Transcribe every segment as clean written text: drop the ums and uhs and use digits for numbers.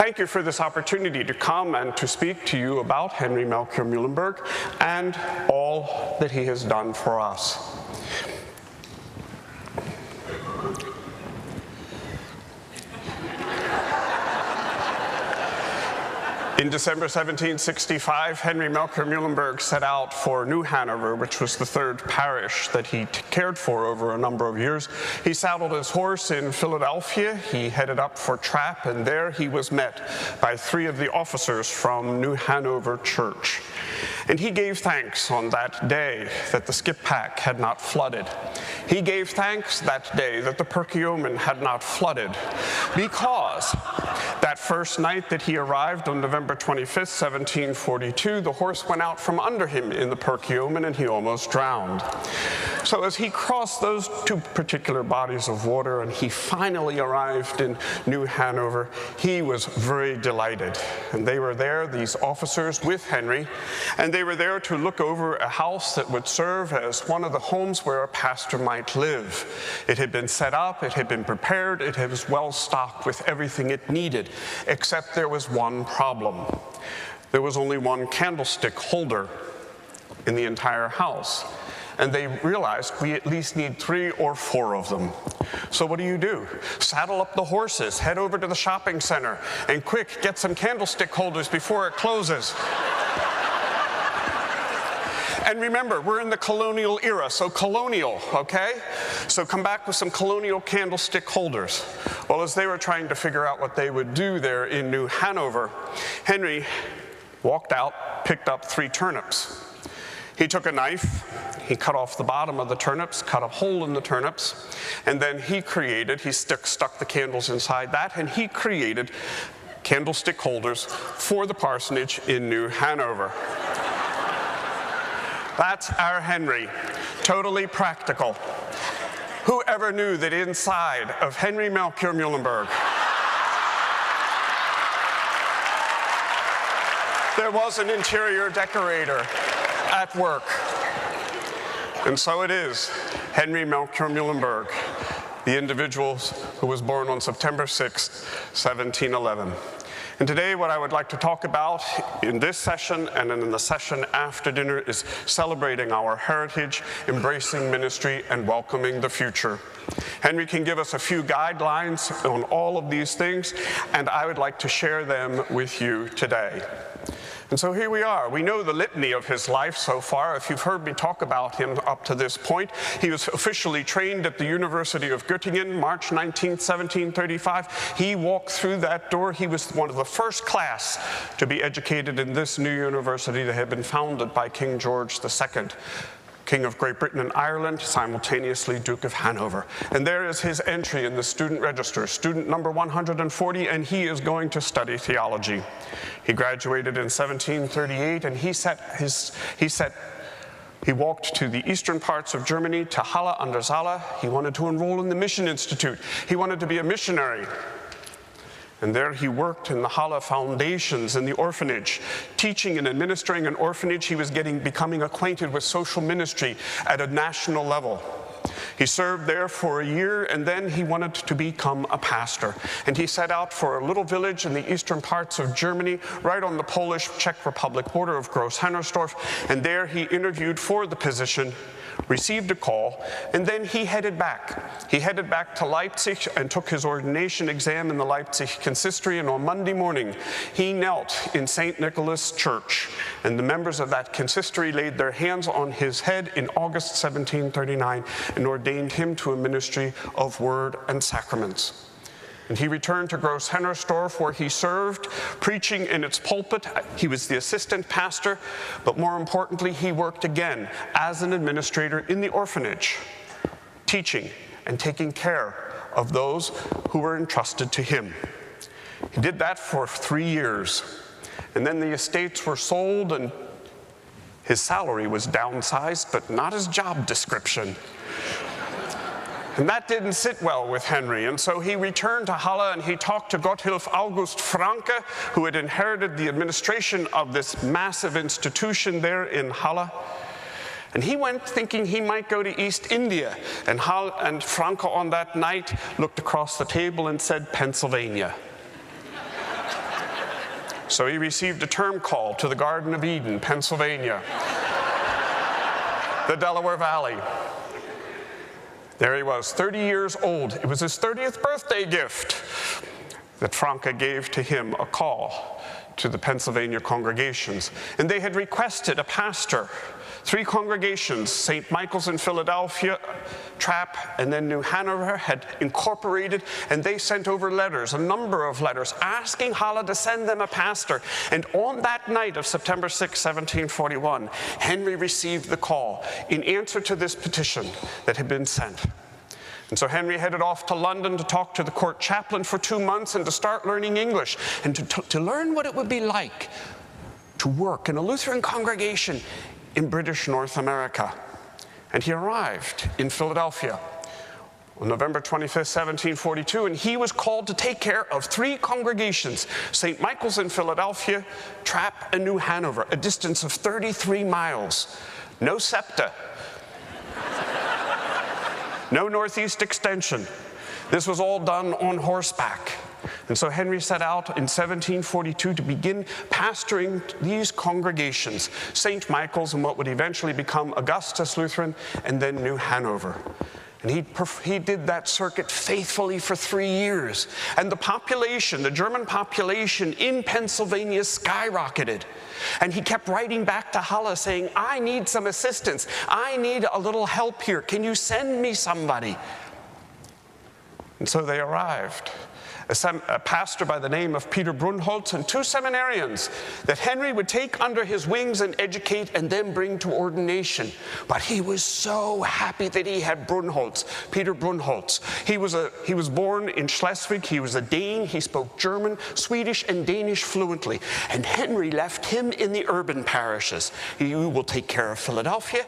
Thank you for this opportunity to come and to speak to you about Henry Melchior Muhlenberg and all that he has done for us. In December 1765, Henry Melchior Muhlenberg set out for New Hanover, which was the third parish that he cared for over a number of years. He saddled his horse in Philadelphia. He headed up for Trapp, and there he was met by 3 of the officers from New Hanover Church. And he gave thanks on that day that the skip pack had not flooded. He gave thanks that day that the Perkiomen had not flooded, because that first night that he arrived on November 25th, 1742, the horse went out from under him in the Perkiomen and he almost drowned. So as he crossed those 2 particular bodies of water and he finally arrived in New Hanover, he was very delighted. And they were there, these officers, with Henry, and they were there to look over a house that would serve as one of the homes where a pastor might live. It had been set up, it had been prepared, it was well stocked with everything it needed, except there was one problem. There was only one candlestick holder in the entire house. And they realized we at least need 3 or 4 of them. So what do? Saddle up the horses, head over to the shopping center, and quick, get some candlestick holders before it closes. And remember, we're in the colonial era, so colonial, okay? So come back with some colonial candlestick holders. Well, as they were trying to figure out what they would do there in New Hanover, Henry walked out, picked up 3 turnips. He took a knife, he cut off the bottom of the turnips, cut a hole in the turnips, and then he stuck the candles inside that, and he created candlestick holders for the parsonage in New Hanover. That's our Henry, totally practical. Who ever knew that inside of Henry Melchior Muhlenberg there was an interior decorator at work? And so it is, Henry Melchior Muhlenberg, the individual who was born on September 6, 1711. And today what I would like to talk about in this session and in the session after dinner is celebrating our heritage, embracing ministry, and welcoming the future. Henry can give us a few guidelines on all of these things, and I would like to share them with you today. And so here we are. We know the litany of his life so far. If you've heard me talk about him up to this point, he was officially trained at the University of Göttingen, March 19, 1735. He walked through that door. He was one of the first class to be educated in this new university that had been founded by King George II. King of Great Britain and Ireland, simultaneously Duke of Hanover. And there is his entry in the student register, student number 140, and he is going to study theology. He graduated in 1738, and he walked to the eastern parts of Germany, to Halle an der Saale. He wanted to enroll in the Mission Institute. He wanted to be a missionary. And there he worked in the Halle foundations in the orphanage. Teaching and administering an orphanage, he was becoming acquainted with social ministry at a national level. He served there for a year, and then he wanted to become a pastor. And he set out for a little village in the eastern parts of Germany, right on the Polish-Czech Republic border of Groß-Hennersdorf, and there he interviewed for the position, received a call, and then he headed back. He headed back to Leipzig and took his ordination exam in the Leipzig consistory, and on Monday morning, he knelt in St. Nicholas Church, and the members of that consistory laid their hands on his head in August 1739 and ordained him to a ministry of word and sacraments. And he returned to Groß-Hennersdorf, where he served, preaching in its pulpit. He was the assistant pastor, but more importantly, he worked again as an administrator in the orphanage, teaching and taking care of those who were entrusted to him. He did that for 3 years, and then the estates were sold, and his salary was downsized, but not his job description. And that didn't sit well with Henry, and so he returned to Halle and he talked to Gotthilf August Francke, who had inherited the administration of this massive institution there in Halle. And he went thinking he might go to East India, and Francke on that night looked across the table and said, Pennsylvania. So he received a term call to the Garden of Eden, Pennsylvania, the Delaware Valley. There he was, 30 years old. It was his 30th birthday gift that Franke gave to him, a call to the Pennsylvania congregations. And they had requested a pastor. 3 congregations, St. Michael's in Philadelphia, Trapp, and then New Hanover had incorporated, and they sent over letters, a number of letters, asking Halle to send them a pastor. And on that night of September 6, 1741, Henry received the call in answer to this petition that had been sent. And so Henry headed off to London to talk to the court chaplain for 2 months and to start learning English and to learn what it would be like to work in a Lutheran congregation in British North America. And he arrived in Philadelphia on November 25th, 1742, and he was called to take care of 3 congregations, St. Michael's in Philadelphia, Trapp, and New Hanover, a distance of 33 miles. No SEPTA. No Northeast Extension. This was all done on horseback. And so Henry set out in 1742 to begin pastoring these congregations, St. Michael's and what would eventually become Augustus Lutheran, and then New Hanover. And he did that circuit faithfully for 3 years. And the population, the German population in Pennsylvania skyrocketed. And he kept writing back to Halle saying, I need some assistance. I need a little help here. Can you send me somebody? And so they arrived. A pastor by the name of Peter Brunholz and 2 seminarians that Henry would take under his wings and educate and then bring to ordination. But he was so happy that he had Brunholz, Peter Brunholz. He was born in Schleswig. He was a Dane. He spoke German, Swedish, and Danish fluently. And Henry left him in the urban parishes. You will take care of Philadelphia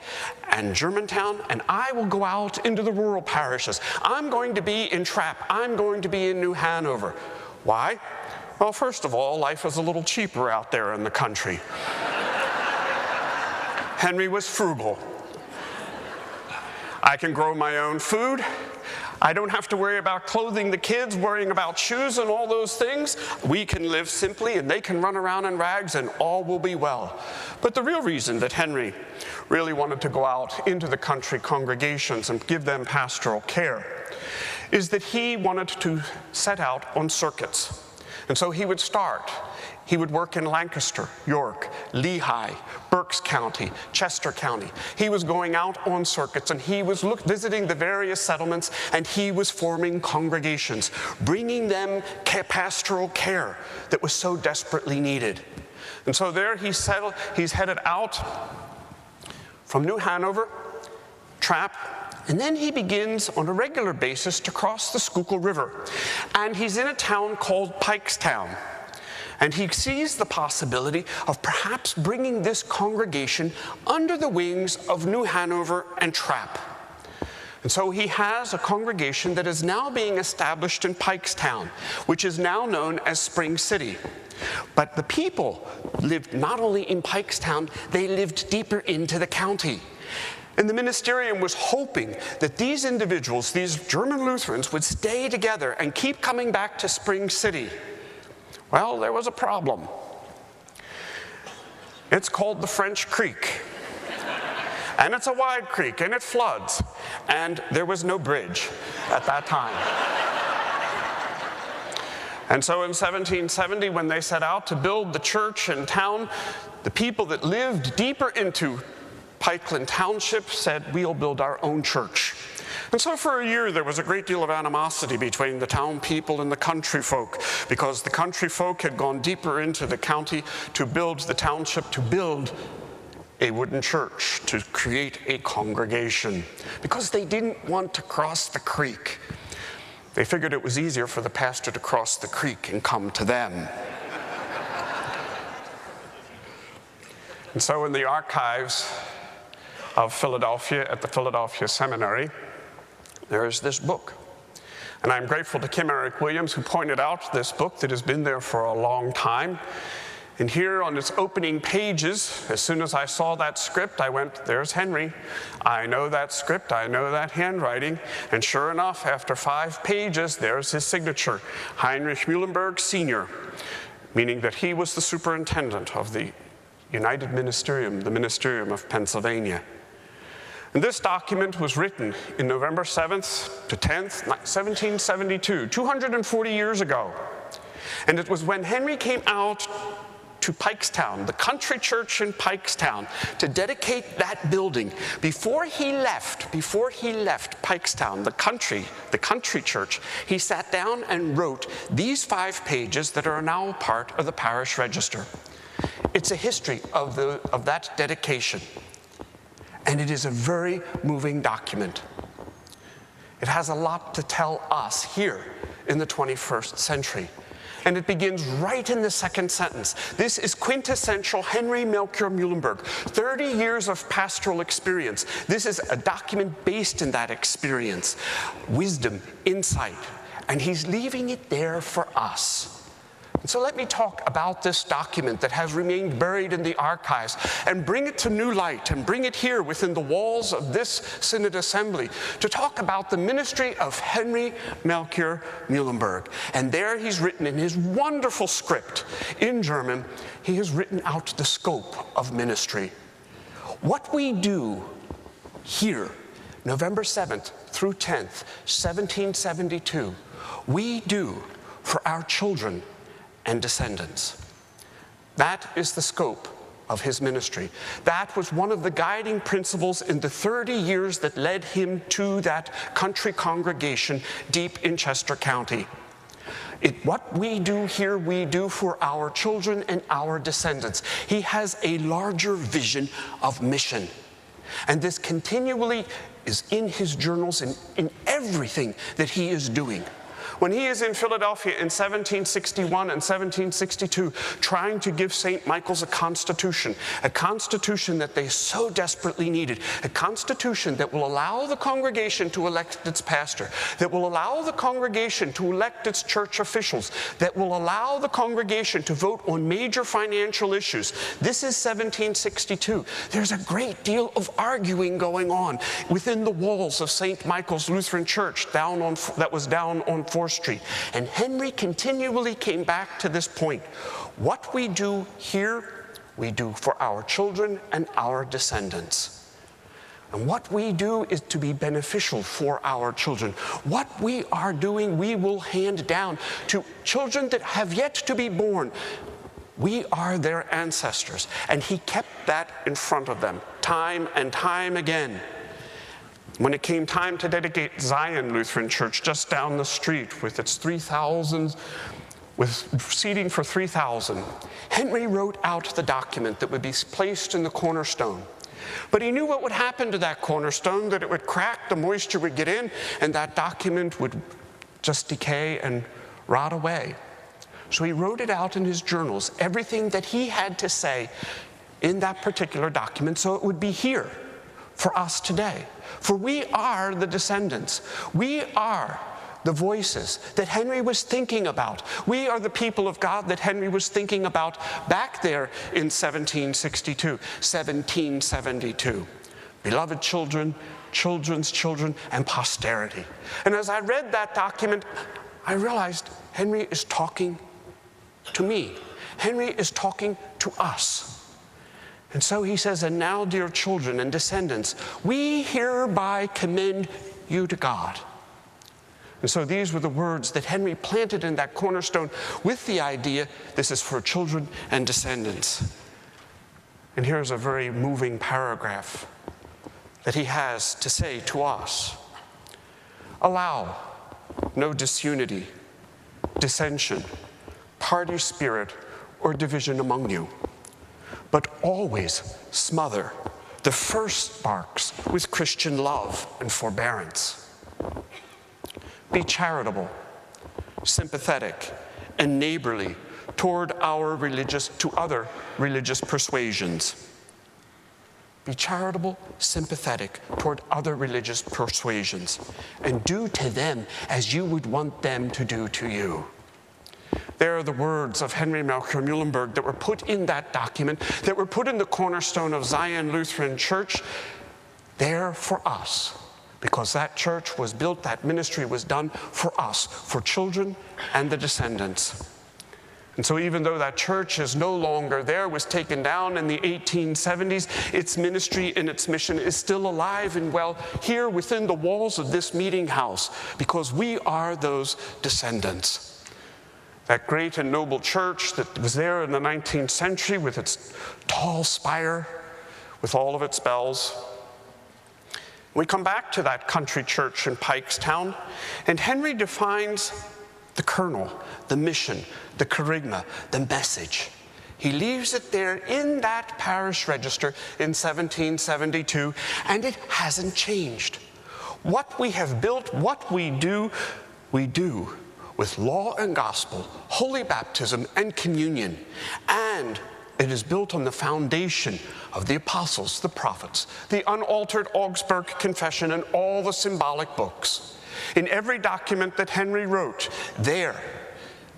and Germantown, and I will go out into the rural parishes. I'm going to be in Trapp. I'm going to be in New Hanover. Why? Well, first of all, life is a little cheaper out there in the country. Henry was frugal. I can grow my own food. I don't have to worry about clothing the kids, worrying about shoes and all those things. We can live simply and they can run around in rags and all will be well. But the real reason that Henry really wanted to go out into the country congregations and give them pastoral care is that he wanted to set out on circuits. And so he would start. He would work in Lancaster, York, Lehigh, Berks County, Chester County. He was going out on circuits and he was visiting the various settlements and he was forming congregations, bringing them pastoral care that was so desperately needed. And so there he's headed out from New Hanover, Trapp, and then he begins on a regular basis to cross the Schuylkill River. And he's in a town called Pikestown. And he sees the possibility of perhaps bringing this congregation under the wings of New Hanover and Trapp. And so he has a congregation that is now being established in Pikestown, which is now known as Spring City. But the people lived not only in Pikestown, they lived deeper into the county. And the ministerium was hoping that these individuals, these German Lutherans, would stay together and keep coming back to Spring City. Well, there was a problem. It's called the French Creek. And it's a wide creek, and it floods. And there was no bridge at that time. And so in 1770, when they set out to build the church in town, the people that lived deeper into Pikeland Township said, we'll build our own church. And so for a year, there was a great deal of animosity between the town people and the country folk, because the country folk had gone deeper into the county to build the township, to build a wooden church, to create a congregation, because they didn't want to cross the creek. They figured it was easier for the pastor to cross the creek and come to them. And so in the archives of Philadelphia, at the Philadelphia Seminary, there is this book. And I'm grateful to Kim Eric Williams, who pointed out this book that has been there for a long time. And here on its opening pages, as soon as I saw that script, I went, there's Henry. I know that script, I know that handwriting. And sure enough, after 5 pages, there's his signature, Heinrich Muhlenberg, Sr., meaning that he was the superintendent of the United Ministerium, the Ministerium of Pennsylvania. And this document was written in November 7th to 10th, 1772, 240 years ago. And it was when Henry came out to Pikestown, the country church in Pikestown, to dedicate that building. Before he left Pikestown, the country church, he sat down and wrote these 5 pages that are now part of the parish register. It's a history of that dedication. And it is a very moving document. It has a lot to tell us here in the 21st century. And it begins right in the second sentence. This is quintessential Henry Melchior Muhlenberg, 30 years of pastoral experience. This is a document based in that experience, wisdom, insight, and he's leaving it there for us. And so let me talk about this document that has remained buried in the archives and bring it to new light and bring it here within the walls of this Synod Assembly to talk about the ministry of Henry Melchior Muhlenberg. And there he's written in his wonderful script in German, he has written out the scope of ministry. What we do here, November 7th through 10th, 1772, we do for our children and descendants. That is the scope of his ministry. That was one of the guiding principles in the 30 years that led him to that country congregation deep in Chester County. What we do here, we do for our children and our descendants. He has a larger vision of mission. And this continually is in his journals and in everything that he is doing. When he is in Philadelphia in 1761 and 1762, trying to give St. Michael's a constitution that they so desperately needed, a constitution that will allow the congregation to elect its pastor, that will allow the congregation to elect its church officials, that will allow the congregation to vote on major financial issues. This is 1762. There's a great deal of arguing going on within the walls of St. Michael's Lutheran Church that was down on 4th Street. And Henry continually came back to this point. What we do here, we do for our children and our descendants. And what we do is to be beneficial for our children. What we are doing, we will hand down to children that have yet to be born. We are their ancestors. And he kept that in front of them time and time again. When it came time to dedicate Zion Lutheran Church just down the street with its 3,000, with seating for 3,000, Henry wrote out the document that would be placed in the cornerstone. But he knew what would happen to that cornerstone, that it would crack, the moisture would get in, and that document would just decay and rot away. So he wrote it out in his journals, everything that he had to say in that particular document, so it would be here for us today. For we are the descendants. We are the voices that Henry was thinking about. We are the people of God that Henry was thinking about back there in 1762, 1772. Beloved children, children's children, and posterity. And as I read that document, I realized Henry is talking to me. Henry is talking to us. And so he says, and now, dear children and descendants, we hereby commend you to God. And so these were the words that Henry planted in that cornerstone with the idea, this is for children and descendants. And here's a very moving paragraph that he has to say to us. Allow no disunity, dissension, party spirit, or division among you, but always smother the first sparks with Christian love and forbearance. Be charitable, sympathetic, and neighborly toward other religious persuasions. Be charitable, sympathetic toward other religious persuasions, and do to them as you would want them to do to you. There are the words of Henry Melchior Muhlenberg that were put in that document, that were put in the cornerstone of Zion Lutheran Church, there for us, because that church was built, that ministry was done for us, for children and the descendants. And so even though that church is no longer there, was taken down in the 1870s, its ministry and its mission is still alive and well here within the walls of this meeting house, because we are those descendants. That great and noble church that was there in the 19th century with its tall spire, with all of its bells. We come back to that country church in Pikestown, and Henry defines the kernel, the mission, the kerygma, the message. He leaves it there in that parish register in 1772, and it hasn't changed. What we have built, what we do with law and gospel, holy baptism and communion, and it is built on the foundation of the apostles, the prophets, the unaltered Augsburg Confession, and all the symbolic books. In every document that Henry wrote, there,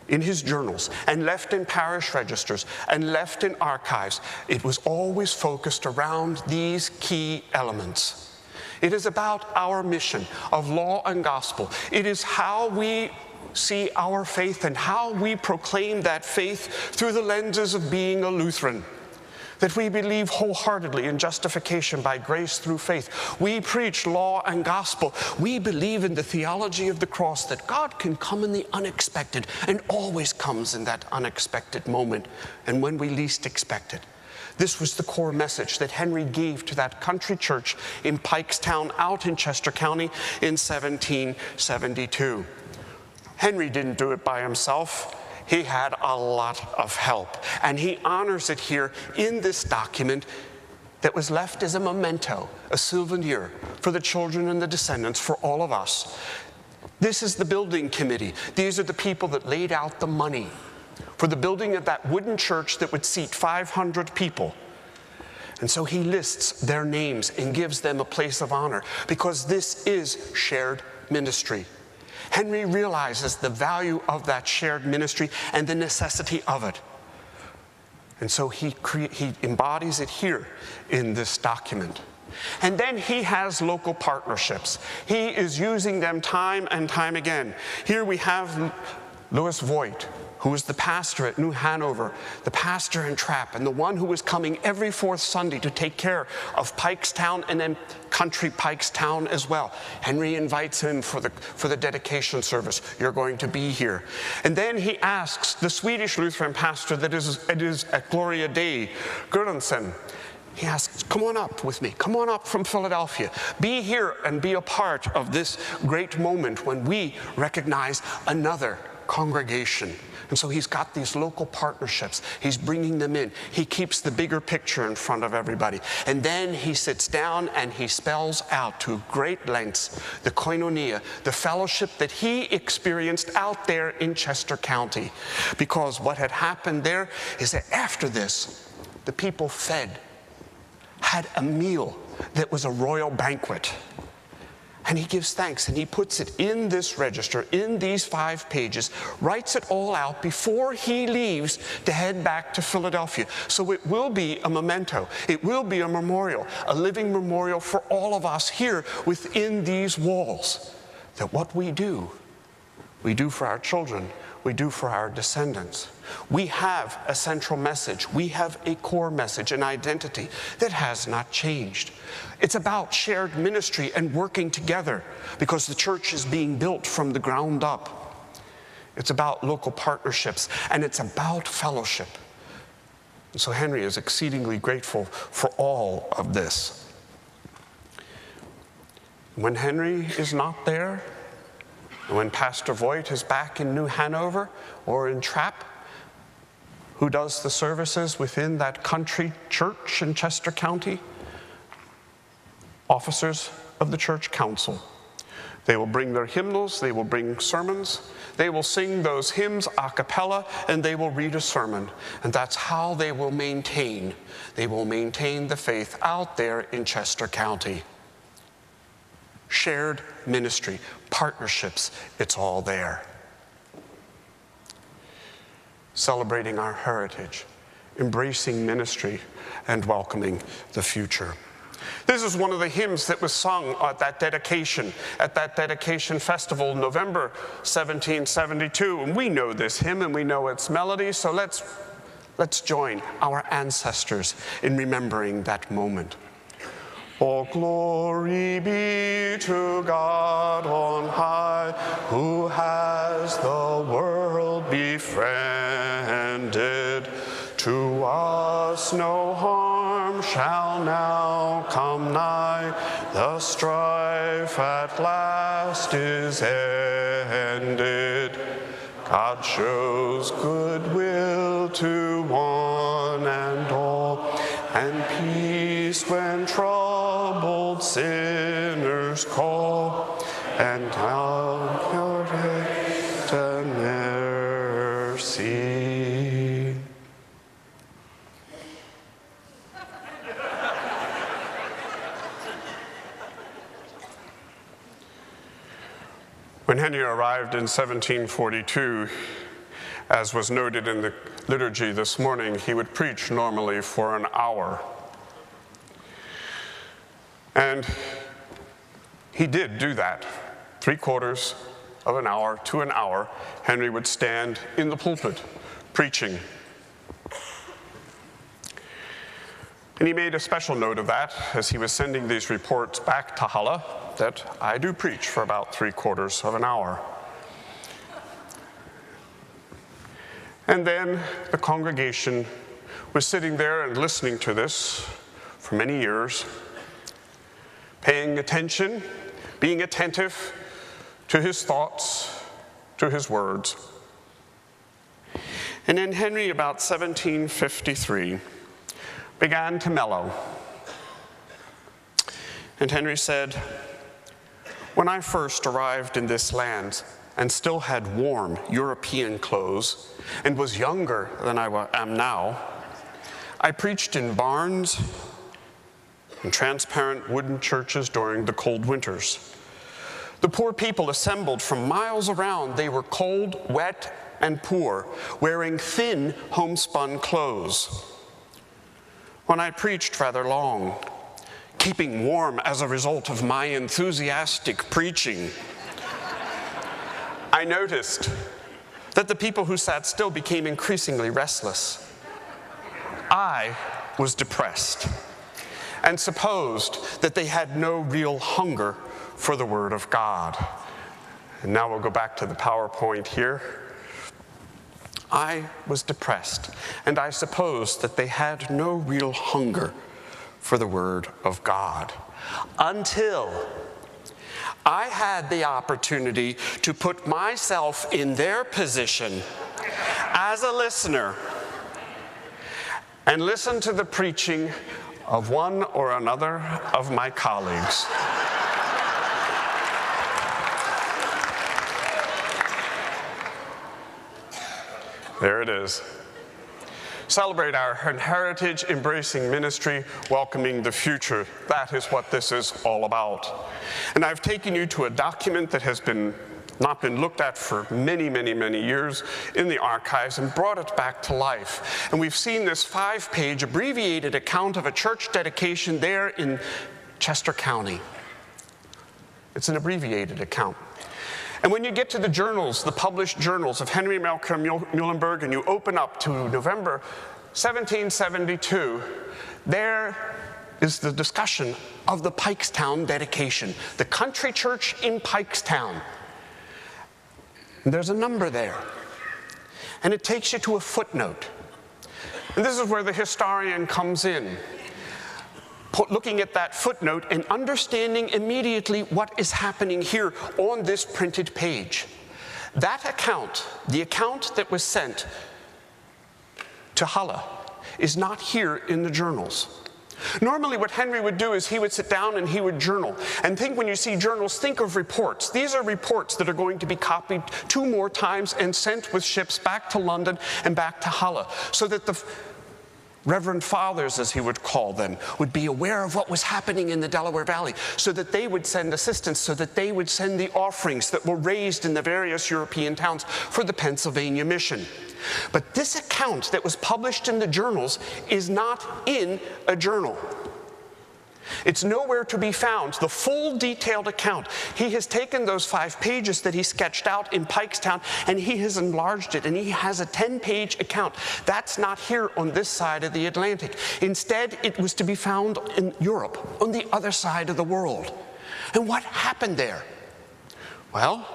in his journals, and left in parish registers, and left in archives, it was always focused around these key elements. It is about our mission of law and gospel. It is how we see our faith and how we proclaim that faith through the lenses of being a Lutheran. That we believe wholeheartedly in justification by grace through faith. We preach law and gospel. We believe in the theology of the cross, that God can come in the unexpected and always comes in that unexpected moment and when we least expect it. This was the core message that Henry gave to that country church in Pikestown out in Chester County in 1772. Henry didn't do it by himself. He had a lot of help, and he honors it here in this document that was left as a memento, a souvenir for the children and the descendants, for all of us. This is the building committee. These are the people that laid out the money for the building of that wooden church that would seat 500 people. And so he lists their names and gives them a place of honor, because this is shared ministry. Henry realizes the value of that shared ministry and the necessity of it. And so he embodies it here in this document. And then he has local partnerships. He is using them time and time again. Here we have Louis Voigt, who was the pastor at New Hanover, the pastor in Trapp, and the one who was coming every fourth Sunday to take care of Pikestown and then country Pikestown as well. Henry invites him for the dedication service. You're going to be here. And then he asks the Swedish Lutheran pastor that is at Gloria Dei, Göransson, he asks, come on up with me. Come on up from Philadelphia. Be here and be a part of this great moment when we recognize another congregation. And so he's got these local partnerships. He's bringing them in. He keeps the bigger picture in front of everybody. And then he sits down and he spells out to great lengths the koinonia, the fellowship that he experienced out there in Chester County. Because what had happened there is that after this, the people had a meal that was a royal banquet. And he gives thanks, and he puts it in this register, in these 5 pages, writes it all out before he leaves to head back to Philadelphia. So it will be a memento. It will be a memorial, a living memorial for all of us here within these walls. That what we do for our children, we do for our descendants. We have a central message. We have a core message, an identity that has not changed. It's about shared ministry and working together, because the church is being built from the ground up. It's about local partnerships, and it's about fellowship. And so Henry is exceedingly grateful for all of this. When Henry is not there, and when Pastor Voigt is back in New Hanover or in Trapp, who does the services within that country church in Chester County? Officers of the church council. They will bring their hymnals, they will bring sermons, they will sing those hymns a cappella, and they will read a sermon. And that's how they will maintain the faith out there in Chester County. Shared ministry, partnerships, it's all there. Celebrating our heritage, embracing ministry, and welcoming the future. This is one of the hymns that was sung at that dedication festival, November 1772. And we know this hymn and we know its melody, so let's join our ancestors in remembering that moment. All glory be to God on high, who has the world befriended. To us no harm shall now come nigh, the strife at last is ended. God shows goodwill to one and all, and peace when troubled sinners call, and help your great mercy. When Henry arrived in 1742, as was noted in the liturgy this morning, he would preach normally for an hour. And he did do that. 3/4 of an hour to an hour, Henry would stand in the pulpit preaching. And he made a special note of that as he was sending these reports back to Halle, that I do preach for about 3/4 of an hour. And then the congregation was sitting there and listening to this for many years, paying attention, being attentive to his thoughts, to his words. And then Henry, about 1753, began to mellow. And Henry said, "When I first arrived in this land and still had warm European clothes and was younger than I am now, I preached in barns and transparent wooden churches during the cold winters. The poor people assembled from miles around. They were cold, wet, and poor, wearing thin homespun clothes. When I preached rather long, keeping warm as a result of my enthusiastic preaching, I noticed that the people who sat still became increasingly restless. I was depressed and supposed that they had no real hunger for the Word of God." And now we'll go back to the PowerPoint here. I was depressed, and I supposed that they had no real hunger for the Word of God, until I had the opportunity to put myself in their position as a listener and listen to the preaching of one or another of my colleagues. There it is. Celebrate our heritage, embracing ministry, welcoming the future. That is what this is all about. And I've taken you to a document that has not been looked at for many, many, many years in the archives and brought it back to life. And we've seen this 5-page abbreviated account of a church dedication there in Chester County. It's an abbreviated account. And when you get to the journals, the published journals of Henry Melchior Muhlenberg, and you open up to November 1772, there is the discussion of the Pikestown dedication, the country church in Pikestown. And there's a number there. And it takes you to a footnote. And this is where the historian comes in, looking at that footnote and understanding immediately what is happening here on this printed page. That account, the account that was sent to Halle, is not here in the journals. Normally what Henry would do is he would sit down and he would journal. And when you see journals, think of reports. These are reports that are going to be copied 2 more times and sent with ships back to London and back to Halle, so that the Reverend Fathers, as he would call them, would be aware of what was happening in the Delaware Valley, so that they would send assistance, so that they would send the offerings that were raised in the various European towns for the Pennsylvania mission. But this account that was published in the journals is not in a journal. It's nowhere to be found. The full detailed account. He has taken those 5 pages that he sketched out in Pikestown and he has enlarged it, and he has a 10-page account. That's not here on this side of the Atlantic. Instead, it was to be found in Europe, on the other side of the world. And what happened there? Well,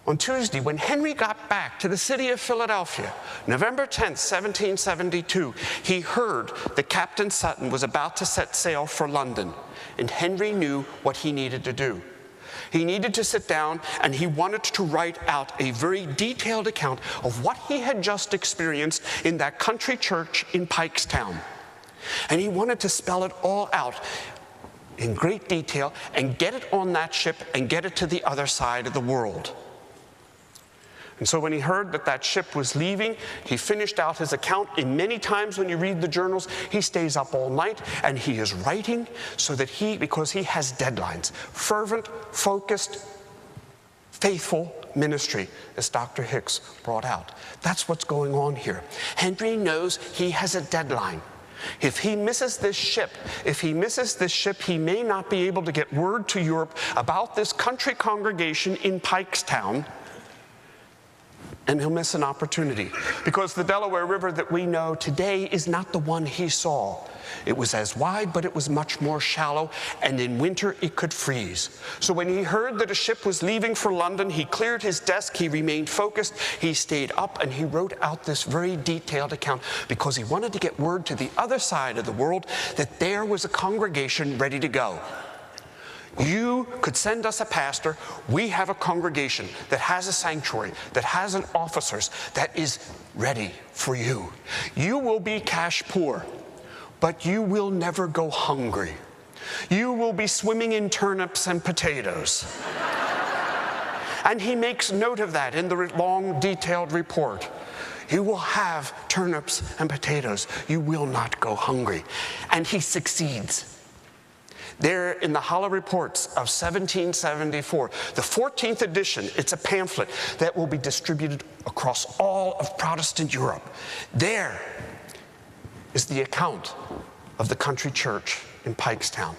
on Tuesday, when Henry got back to the city of Philadelphia, November 10th, 1772, he heard that Captain Sutton was about to set sail for London, and Henry knew what he needed to do. He needed to sit down, and he wanted to write out a very detailed account of what he had just experienced in that country church in Pikestown. And he wanted to spell it all out in great detail and get it on that ship and get it to the other side of the world. And so when he heard that that ship was leaving, he finished out his account. And many times when you read the journals, he stays up all night and he is writing so that because he has deadlines. Fervent, focused, faithful ministry, as Dr. Hicks brought out. That's what's going on here. Henry knows he has a deadline. If he misses this ship, he may not be able to get word to Europe about this country congregation in Pikestown, and he'll miss an opportunity, because the Delaware River that we know today is not the one he saw. It was as wide, but it was much more shallow, and in winter it could freeze. So when he heard that a ship was leaving for London, he cleared his desk, he remained focused, he stayed up, and he wrote out this very detailed account because he wanted to get word to the other side of the world that there was a congregation ready to go. You could send us a pastor. We have a congregation that has a sanctuary, that has an officers, that is ready for you. You will be cash poor, but you will never go hungry. You will be swimming in turnips and potatoes. And he makes note of that in the long, detailed report. You will have turnips and potatoes. You will not go hungry. And he succeeds. There in the Halle Reports of 1774, the 14th edition, it's a pamphlet that will be distributed across all of Protestant Europe. There is the account of the country church in Pikestown.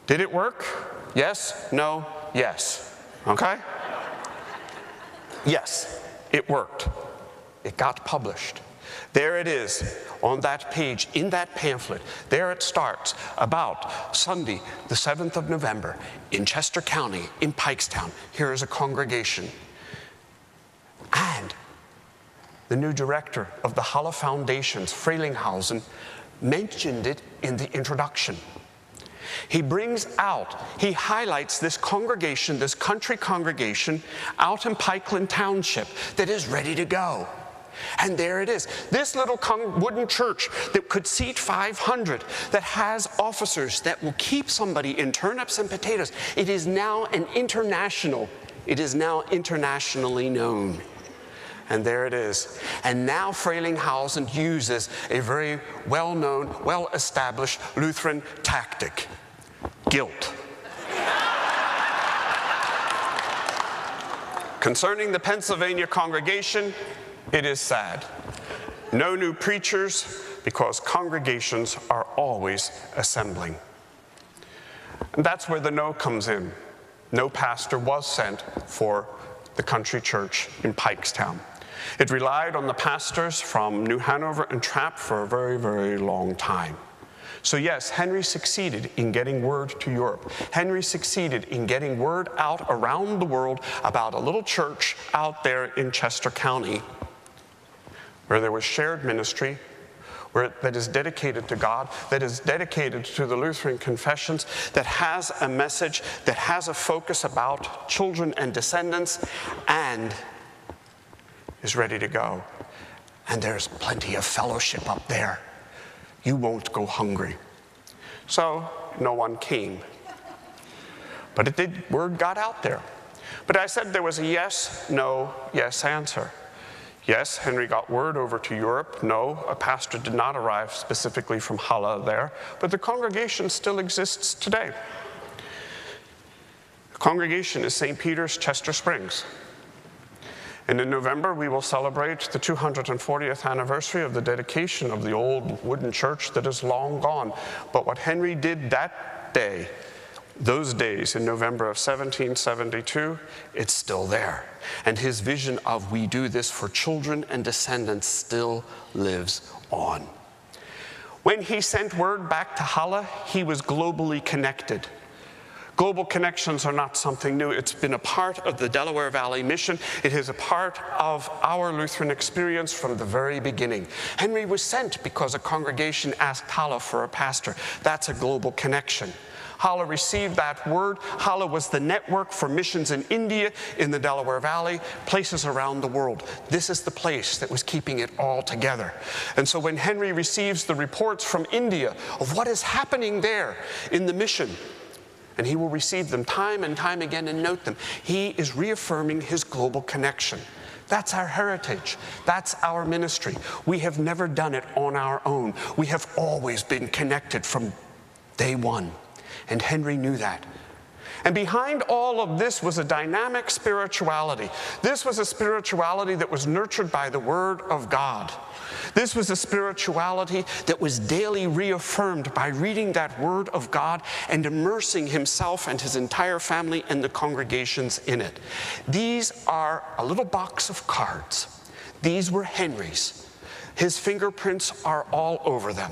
Did it work? Yes, no, yes. Okay? Yes, it worked. It got published. There it is on that page, in that pamphlet. There it starts about Sunday, the 7th of November, in Chester County, in Pikestown. Here is a congregation. And the new director of the Halle Foundations, Frelinghuysen, mentioned it in the introduction. He highlights this congregation, this country congregation out in Pikeland Township that is ready to go. And there it is. This little wooden church that could seat 500, that has officers that will keep somebody in turnips and potatoes. It is now internationally known. And there it is. And now Frelinghuysen uses a very well-known, well-established Lutheran tactic: guilt. Concerning the Pennsylvania congregation, it is sad. No new preachers, because congregations are always assembling. And that's where the no comes in. No pastor was sent for the country church in Pikestown. It relied on the pastors from New Hanover and Trapp for a very, very long time. So yes, Henry succeeded in getting word to Europe. Henry succeeded in getting word out around the world about a little church out there in Chester County, where there was shared ministry, that is dedicated to God, that is dedicated to the Lutheran confessions, that has a message, that has a focus about children and descendants, and is ready to go. And there's plenty of fellowship up there. You won't go hungry. So no one came. But word got out there. But I said there was a yes, no, yes answer. Yes, Henry got word over to Europe. No, a pastor did not arrive specifically from Halle there, but the congregation still exists today. The congregation is St. Peter's, Chester Springs. And in November, we will celebrate the 240th anniversary of the dedication of the old wooden church that is long gone. But what Henry did that day, those days in November of 1772, it's still there. And his vision of we do this for children and descendants still lives on. When he sent word back to Halle, he was globally connected. Global connections are not something new. It's been a part of the Delaware Valley mission. It is a part of our Lutheran experience from the very beginning. Henry was sent because a congregation asked Halle for a pastor. That's a global connection. Halle received that word. Halle was the network for missions in India, in the Delaware Valley, places around the world. This is the place that was keeping it all together. And so when Henry receives the reports from India of what is happening there in the mission, and he will receive them time and time again and note them, he is reaffirming his global connection. That's our heritage. That's our ministry. We have never done it on our own. We have always been connected from day one. And Henry knew that. And behind all of this was a dynamic spirituality. This was a spirituality that was nurtured by the Word of God. This was a spirituality that was daily reaffirmed by reading that Word of God and immersing himself and his entire family and the congregations in it. These are a little box of cards. These were Henry's. His fingerprints are all over them.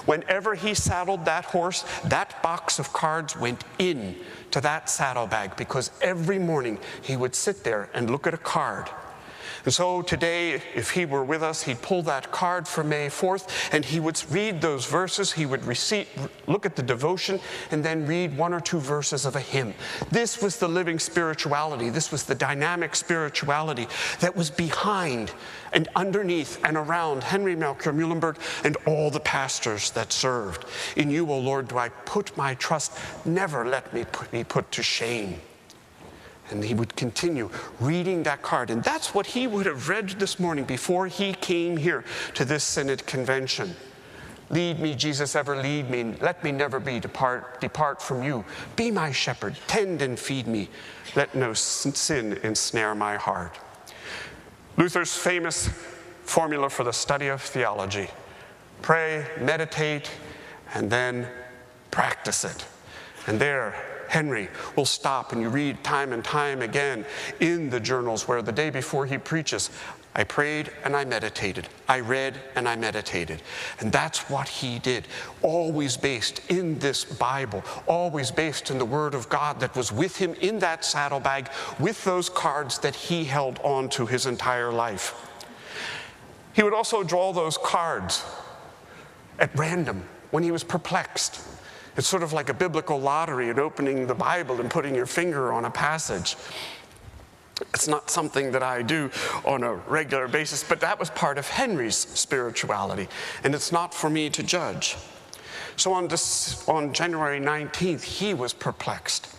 Whenever he saddled that horse, that box of cards went in to that saddlebag, because every morning he would sit there and look at a card. And so today, if he were with us, he'd pull that card for May 4th, and he would read those verses. He would look at the devotion, and then read one or two verses of a hymn. This was the living spirituality. This was the dynamic spirituality that was behind and underneath and around Henry Melchior Muhlenberg and all the pastors that served. In you, O Lord, do I put my trust. Never let me be put to shame. And he would continue reading that card. And that's what he would have read this morning before he came here to this Synod convention. Lead me, Jesus, ever lead me. Let me never depart from you. Be my shepherd, tend and feed me. Let no sin ensnare my heart. Luther's famous formula for the study of theology: pray, meditate, and then practice it. And there, Henry will stop, and you read time and time again in the journals where the day before he preaches, I prayed and I meditated. I read and I meditated. And that's what he did, always based in this Bible, always based in the Word of God that was with him in that saddlebag with those cards that he held on to his entire life. He would also draw those cards at random when he was perplexed. It's sort of like a biblical lottery and opening the Bible and putting your finger on a passage. It's not something that I do on a regular basis, but that was part of Henry's spirituality, and it's not for me to judge. So on January 19th, he was perplexed,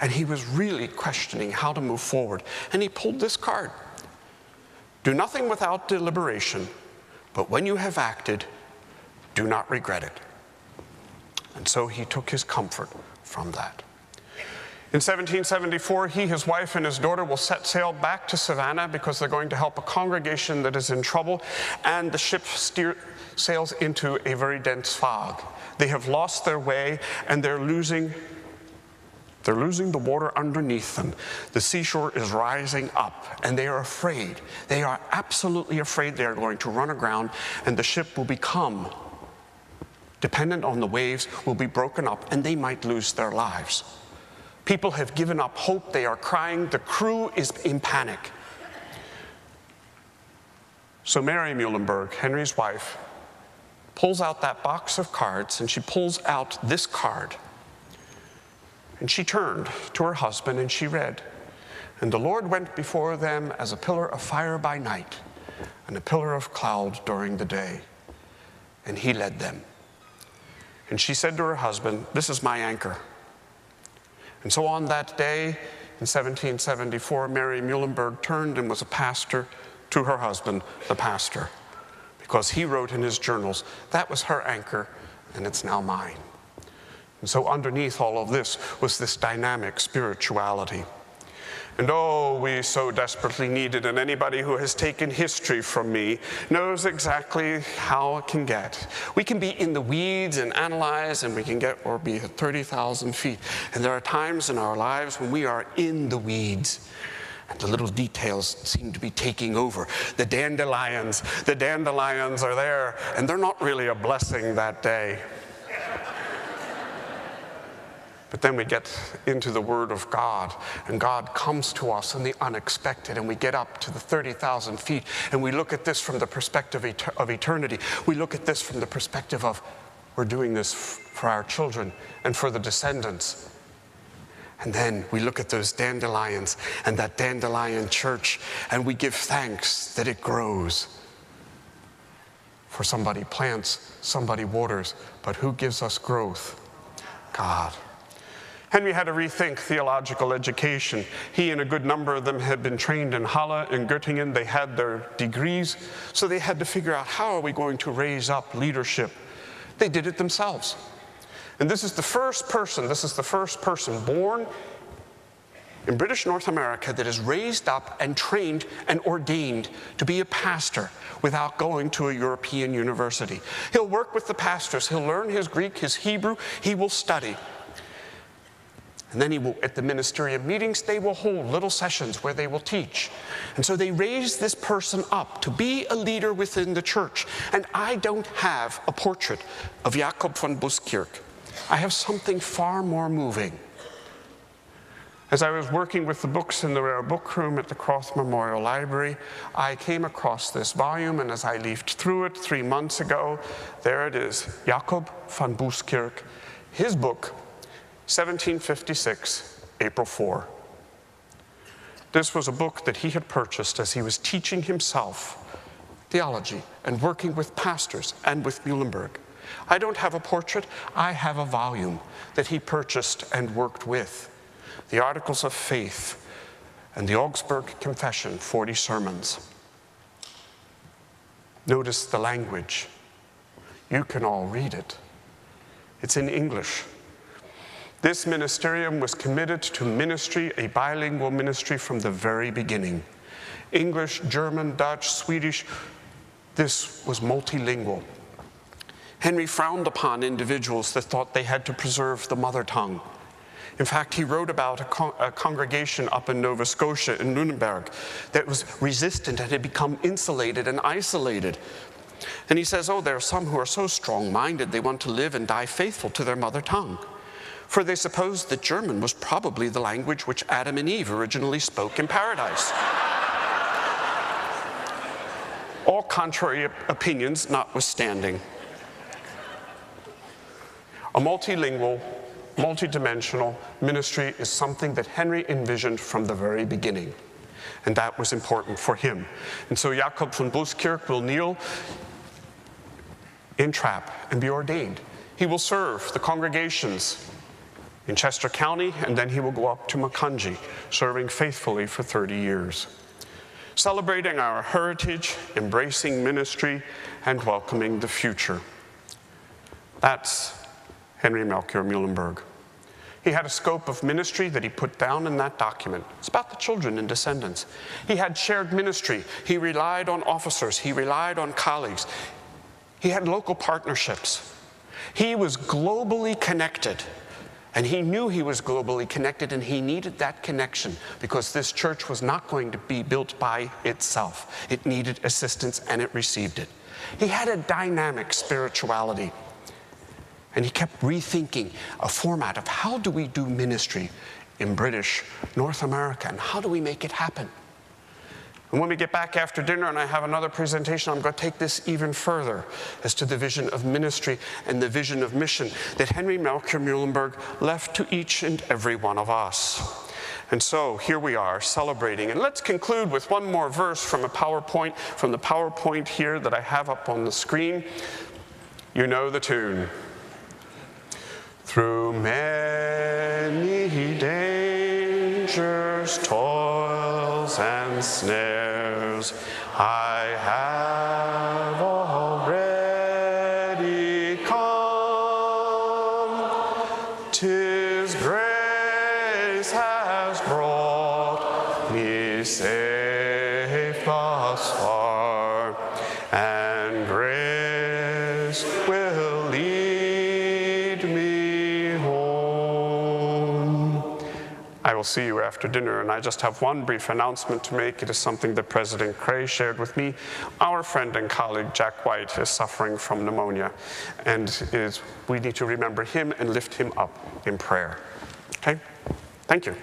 and he was really questioning how to move forward. And he pulled this card. Do nothing without deliberation, but when you have acted, do not regret it. And so he took his comfort from that. In 1774, he, his wife, and his daughter will set sail back to Savannah because they're going to help a congregation that is in trouble, and the ship sails into a very dense fog. They have lost their way, and they're losing the water underneath them. The seashore is rising up, and they are afraid. They are absolutely afraid they are going to run aground, and the ship will become dependent on the waves, will be broken up, and they might lose their lives. People have given up hope. They are crying. The crew is in panic. So Mary Muhlenberg, Henry's wife, pulls out that box of cards, and she pulls out this card. And she turned to her husband, and she read, "And the Lord went before them as a pillar of fire by night and a pillar of cloud during the day, and he led them." And she said to her husband, "This is my anchor." And so on that day in 1774, Mary Muhlenberg turned and was a pastor to her husband, the pastor, because he wrote in his journals, that was her anchor, and it's now mine. And so underneath all of this was this dynamic spirituality. And oh, we so desperately need it, and anybody who has taken history from me knows exactly how it can get. We can be in the weeds and analyze, and we can get or be at 30,000 feet. And there are times in our lives when we are in the weeds, and the little details seem to be taking over. The dandelions are there, and they're not really a blessing that day. But then we get into the Word of God, and God comes to us in the unexpected, and we get up to the 30,000 feet, and we look at this from the perspective of eternity. We look at this from the perspective of, we're doing this for our children and for the descendants. And then we look at those dandelions and that dandelion church, and we give thanks that it grows. For somebody plants, somebody waters, but who gives us growth? God. Henry had to rethink theological education. He and a good number of them had been trained in Halle and Göttingen. They had their degrees, so they had to figure out, how are we going to raise up leadership? They did it themselves. And this is the first person born in British North America that is raised up and trained and ordained to be a pastor without going to a European university. He'll work with the pastors. He'll learn his Greek, his Hebrew. He will study. And then he will, at the ministerial meetings, they will hold little sessions where they will teach. And so they raise this person up to be a leader within the church. And I don't have a portrait of Jacob von Buskirk. I have something far more moving. As I was working with the books in the rare book room at the Cross Memorial Library, I came across this volume, and as I leafed through it 3 months ago, there it is, Jacob von Buskirk, his book, 1756, April 4. This was a book that he had purchased as he was teaching himself theology and working with pastors and with Muhlenberg. I don't have a portrait, I have a volume that he purchased and worked with. The Articles of Faith and the Augsburg Confession, 40 sermons. Notice the language. You can all read it. It's in English. This ministerium was committed to ministry, a bilingual ministry from the very beginning. English, German, Dutch, Swedish, this was multilingual. Henry frowned upon individuals that thought they had to preserve the mother tongue. In fact, he wrote about a congregation up in Nova Scotia, in Nuremberg, that was resistant and had become insulated and isolated. And he says, oh, there are some who are so strong-minded they want to live and die faithful to their mother tongue. For they supposed that German was probably the language which Adam and Eve originally spoke in paradise. All contrary opinions notwithstanding, a multilingual, multidimensional ministry is something that Henry envisioned from the very beginning. And that was important for him. And so Jacob von Buskirk will kneel in Trapp and be ordained. He will serve the congregations in Chester County, and then he will go up to Macungie, serving faithfully for 30 years. Celebrating our heritage, embracing ministry, and welcoming the future. That's Henry Melchior Muhlenberg. He had a scope of ministry that he put down in that document. It's about the children and descendants. He had shared ministry. He relied on officers. He relied on colleagues. He had local partnerships. He was globally connected. And he knew he was globally connected, and he needed that connection because this church was not going to be built by itself. It needed assistance, and it received it. He had a dynamic spirituality, and he kept rethinking a format of how do we do ministry in British North America, and how do we make it happen? And when we get back after dinner and I have another presentation, I'm going to take this even further as to the vision of ministry and the vision of mission that Henry Melchior Muhlenberg left to each and every one of us. And so here we are celebrating. And let's conclude with one more verse from the PowerPoint here that I have up on the screen. You know the tune. Through many dangers, toils, and snares, I have already come. 'Tis grace has brought safe thus far, and grace will lead me home. I will see you after dinner, and I just have one brief announcement to make. It is something that President Cray shared with me. Our friend and colleague Jack White is suffering from pneumonia, and we need to remember him and lift him up in prayer. Okay? Thank you.